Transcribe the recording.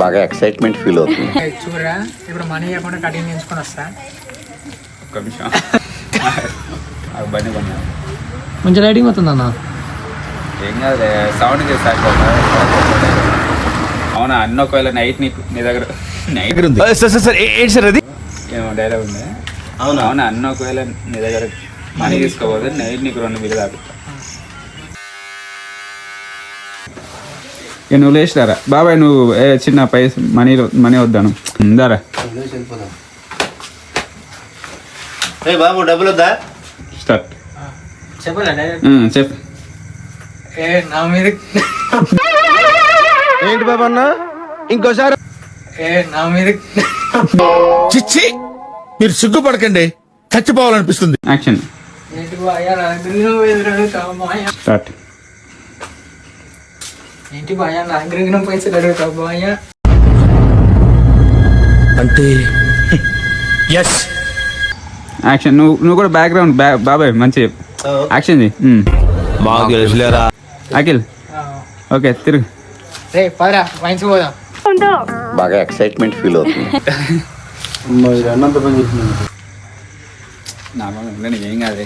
బాగా excitement feel అవుతుంది. చూడరా ఇప్పుడు మనీ ఇవ్వకుండా కటింగ్ చేయించుకొని వస్తా. ఒక్క నిమిషం బండి కొన్నా. మంచి లైటింగ్ అవుతుంది అన్న. ఏం కాదు సౌండ్ చేస్తా. అవునా అన్న ఒకవేళ నైట్ నీ దగ్గర నైట్ ఏంటి సార్ అది? ఏమో డైలాగ్ ఉంది. అవునా అవునా అన్న ఒకవేళ నీ దగ్గర మనీ తీసుకోపోతే నైట్ నీకు 2 బిల్లు తాగుతా. నువ్వు లేచిరారా బాబాయ్, నువ్వు చిన్న మనీ వద్దాను దారా. బాబు డబ్బులు వద్దా? స్టార్ట్. చెప్పు. నా మీద ఏంటి బాబు అన్న ఇంకోసారి? నా మీద చిచ్చి మీరు సిగ్గుపడకండి, చచ్చిపోవాలనిపిస్తుంది. యాక్షన్. స్టార్ట్. ఏంటి బాయా నా దగ్గర పైసలు అడుగుతావు బాయా? అంటే ఎస్. యాక్షన్. నువ్వు కూడా బ్యాక్గ్రౌండ్ బాబాయ్ మంచి యాక్షన్ మాకు తెలుసులేరా అఖిల్. ఓకే తిరుగు. రే పదరా వైన్స్ పోదాం. బాగా ఎక్సైట్మెంట్ ఫీల్ అవుతుంది. నార్మల్గా ఏం కాదు.